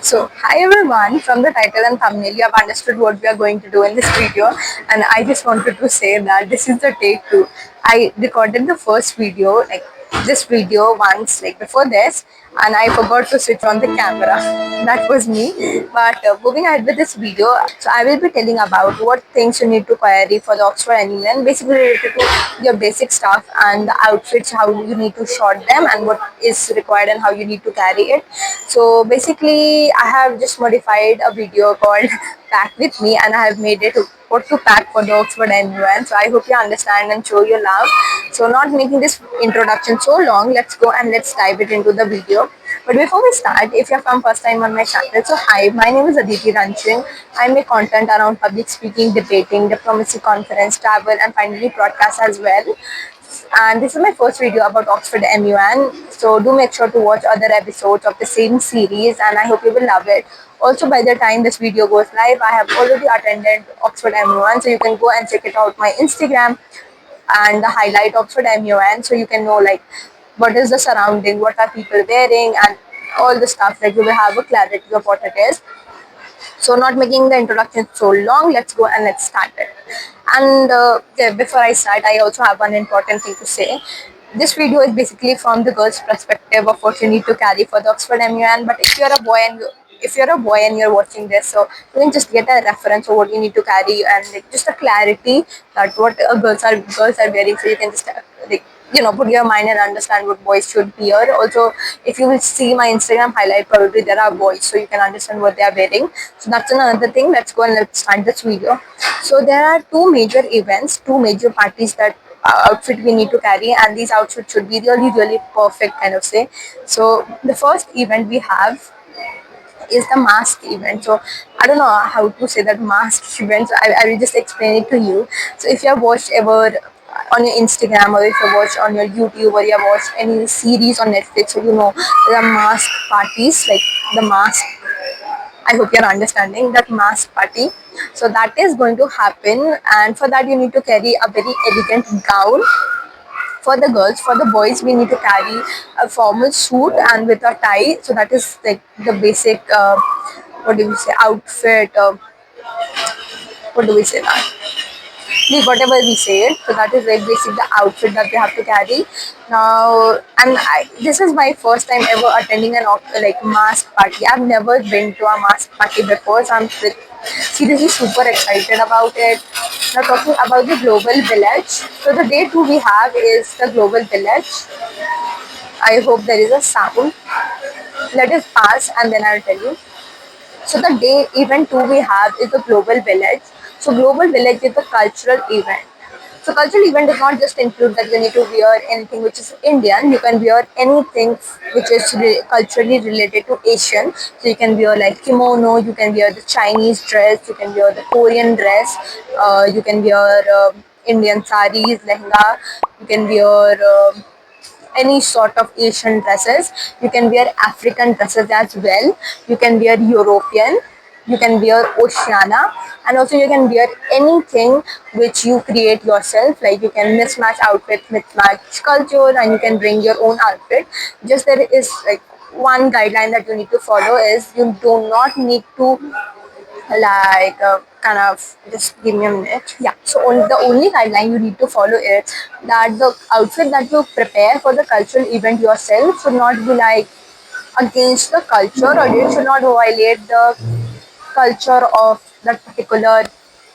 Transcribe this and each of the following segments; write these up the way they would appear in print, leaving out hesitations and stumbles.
Hi everyone, from the title and thumbnail, you have understood what we are going to do in this video, and I just wanted to say that this is the take two. I recorded the first video, like this video once, like before this, and I forgot to switch on the camera. That was me. But moving ahead with this video, so I will be telling about what things you need to query for the Oxford Annual, basically related to your basic stuff and the outfits, how you need to short them, and what is required and how you need to carry it. So basically, I have just modified a video called Pack With Me, and I have made it what to pack for the Oxford NUN. So I hope you understand and show your love. So not making this introduction so long, let's go and let's dive it into the video. But before we start, if you're from first time on my channel, so hi, my name is Aditi Ranchin. I make content around public speaking, debating, diplomacy, conference, travel, and finally broadcast as well. And this is my first video about Oxford MUN. So do make sure to watch other episodes of the same series, and I hope you will love it. Also, by the time this video goes live, I have already attended Oxford MUN, so you can go and check it out my Instagram and the highlight Oxford MUN, so you can know like what is the surrounding, what are people wearing, and all the stuff. Like you will have a clarity of what it is. So not making the introduction so long, let's go and let's start it. And yeah, before I start, I also have one important thing to say. This video is basically from the girl's perspective of what you need to carry for the Oxford MUN. But if you're a boy and you're watching this, so you can just get a reference of what you need to carry and like, just a clarity that what girls are wearing. So you can just like put your mind and understand what boys should wear. Also, if you will see my Instagram highlight, probably there are boys, so you can understand what they are wearing. So that's another thing. Let's go and let's start this video. So there are two major events, two major parties that outfit we need to carry, and these outfits should be really perfect, kind of say. So the first event we have is the mask event. So I don't know how to say that mask event. So I will just explain it to you. So if you have watched ever on your Instagram, or if you watch on your YouTube, or you have watched any series on Netflix, so there are mask parties, like the mask. I hope you're understanding that mask party. So that is going to happen, and for that you need to carry a very elegant gown for the girls. For the boys, we need to carry a formal suit and with a tie. So that is like the basic what do we say, outfit, what do we say that, whatever we say it. So that is like basic the outfit that they have to carry. Now, and this is my first time ever attending an like mask party. I've never been to a mask party before, so I'm seriously super excited about it. Now talking about the Global Village. So the day two we have is the Global Village. I hope there is a sound. Let us pass and then I'll tell you. So the day event two we have is the Global Village. So Global Village is a cultural event. So cultural event does not just include that you need to wear anything which is Indian. You can wear anything which is culturally related to Asian. So you can wear like kimono, you can wear the Chinese dress, you can wear the Korean dress, you can wear Indian saris, lehenga, you can wear any sort of Asian dresses. You can wear African dresses as well. You can wear European. You can wear Oceania, and also you can wear anything which you create yourself. Like you can mismatch outfits, mismatch culture, and you can bring your own outfit. Just there is like one guideline that you need to follow is you do not need to like kind of just give me a minute. Yeah, so the only guideline you need to follow is that the outfit that you prepare for the cultural event yourself should not be like against the culture, or it should not violate the culture of that particular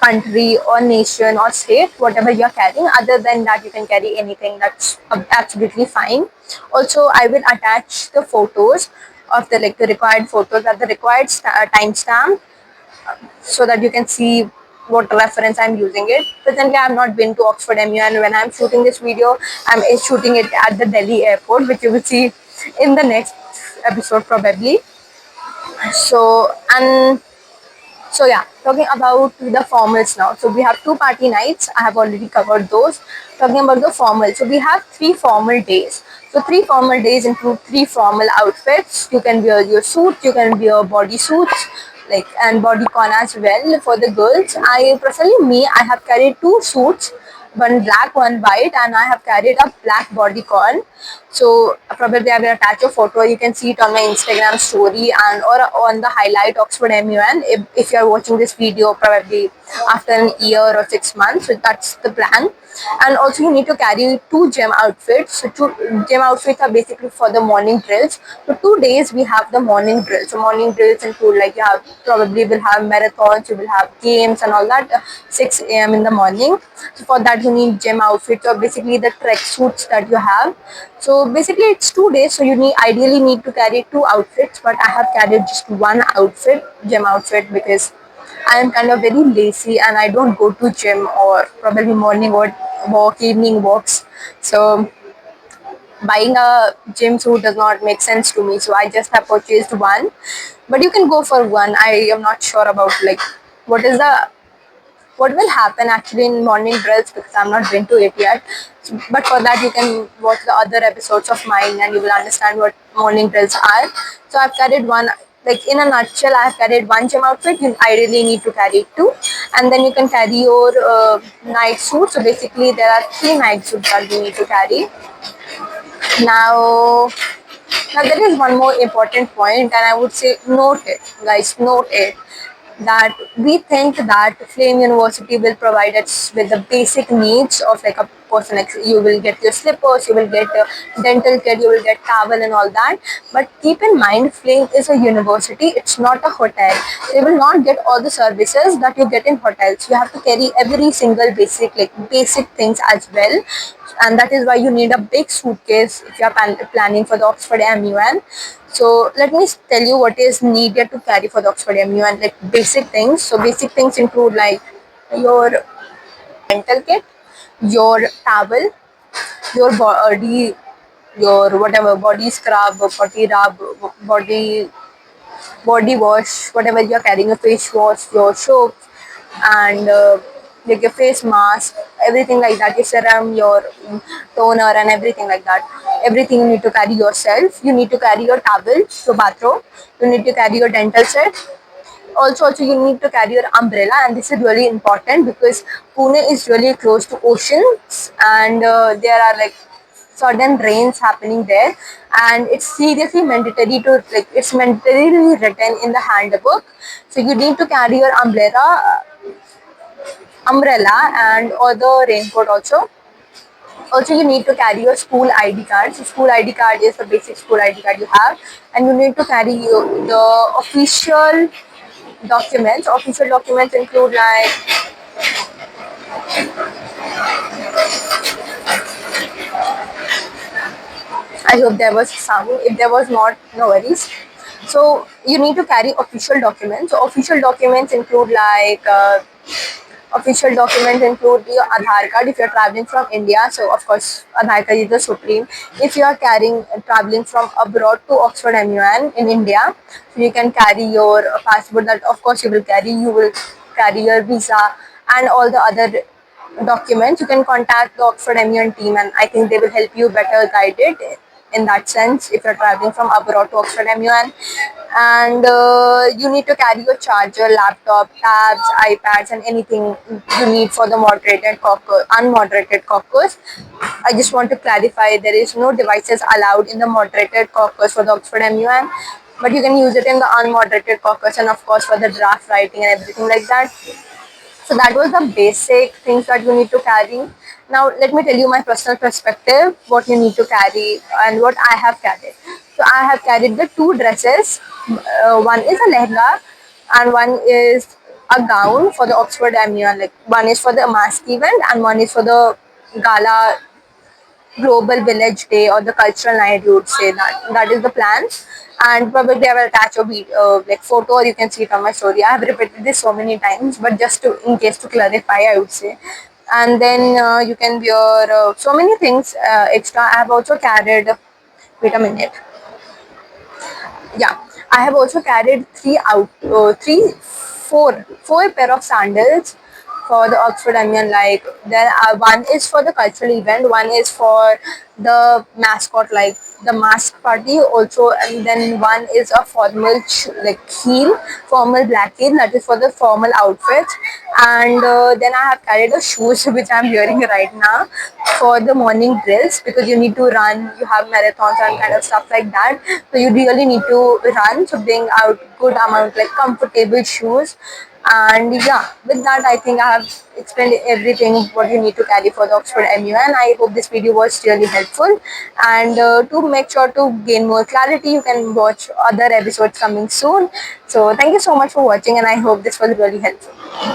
country or nation or state, whatever you're carrying. Other than that, you can carry anything. That's absolutely fine. Also, I will attach the photos of the like the required photos at the required timestamp, so that you can see what reference I'm using it. Presently, I have not been to Oxford MUN. When I'm shooting this video, I'm shooting it at the Delhi airport, which you will see in the next episode probably. So yeah, talking about the formals now. So we have two party nights. I have already covered those. Talking about the formal. So we have three formal days. So three formal days include three formal outfits. You can wear your suit, you can wear body suits, like and bodycon as well for the girls. I have carried two suits, one black, one white, and I have carried a black bodycon. So probably I will attach a photo. You can see it on my Instagram story and or on the highlight Oxford MUN if you are watching this video probably after an year or 6 months. So that's the plan. And also you need to carry two gym outfits. So two gym outfits are basically for the morning drills. So 2 days we have the morning drills. So morning drills include like you have probably will have marathons, you will have games and all that 6 a.m. in the morning. So for that you need gym outfits or basically the trek suits that you have. So basically it's 2 days. So you ideally need to carry two outfits, but I have carried just one outfit, gym outfit, because I am kind of very lazy and I don't go to gym or probably morning walk, evening walks. So buying a gym suit does not make sense to me. So I just have purchased one. But you can go for one. I am not sure about like what is the what will happen actually in morning drills because I'm not been to it yet. But for that, you can watch the other episodes of mine and you will understand what morning drills are. So I've carried one. Like in a nutshell, I have carried one gym outfit. You ideally need to carry two, and then you can carry your night suit. So basically, there are three night suits that you need to carry. Now, now there is one more important point, and I would say note it, guys. Note it that we think that Flame University will provide us with the basic needs of like a person. Like you will get your slippers, you will get a dental kit, you will get towel and all that. But keep in mind, Flame is a university. It's not a hotel. They will not get all the services that you get in hotels. You have to carry every single basic things as well, and that is why you need a big suitcase if you are planning for the Oxford MUN. So let me tell you what is needed to carry for the Oxford MUN, like basic things. So basic things include like your dental kit, your towel, your body, your whatever body scrub, body rub, body body wash, whatever you're carrying, a face wash, your soap, and like your face mask, everything like that, your serum, your toner, and everything like that. Everything you need to carry yourself. You need to carry your towel, your bathrobe. You need to carry your dental set. Also you need to carry your umbrella, and this is really important because Pune is really close to oceans, and there are like sudden rains happening there, and it's seriously mandatory to like it's mandatorily written in the handbook. So you need to carry your umbrella and or the raincoat also. Also you need to carry your school ID card. So school ID card is the basic school ID card you have, and you need to carry the official documents. Official documents include like I hope there was some. If there was not, no worries. So you need to carry official documents. So official documents include like official documents include your Aadhaar card if you're traveling from India. So of course Aadhaar card is the supreme. If you are traveling from abroad to Oxford MUN in India, so you can carry your passport. That of course you will carry. You will carry your visa and all the other documents. You can contact the Oxford MUN team, and I think they will help you better guided in that sense if you're traveling from abroad to Oxford MUN. And you need to carry your charger, laptop, tabs, iPads, and anything you need for the unmoderated caucus. I just want to clarify there is no devices allowed in the moderated caucus for the Oxford MUN, but you can use it in the unmoderated caucus, and of course for the draft writing and everything like that. So that was the basic things that you need to carry. Now let me tell you my personal perspective, what you need to carry and what I have carried. So I have carried the two dresses. One is a lehenga and one is a gown for the Oxford MUN. Like one is for the mask event and one is for the gala global village day or the cultural night. You would say that is the plan. And probably I will attach a video, like photo, or you can see it on my story. I have repeated this so many times, but just to in case to clarify, I would say. And then you can wear so many things extra. I have also carried. Wait a minute. Yeah, I have also carried four pair of sandals for the Oxford MUN. Like there are one is for the cultural event, one is for the mascot, like the mask party also, and then one is a formal like heel, formal black heel, that is for the formal outfits. And then I have carried a shoes which I'm wearing right now for the morning drills, because you need to run, you have marathons and kind of stuff like that, so you really need to run, so bring out good amount like comfortable shoes. And yeah, with that I think I have explained everything what you need to carry for the Oxford MU, and I hope this video was really helpful. And to make sure to gain more clarity, you can watch other episodes coming soon. So thank you so much for watching, and I hope this was really helpful.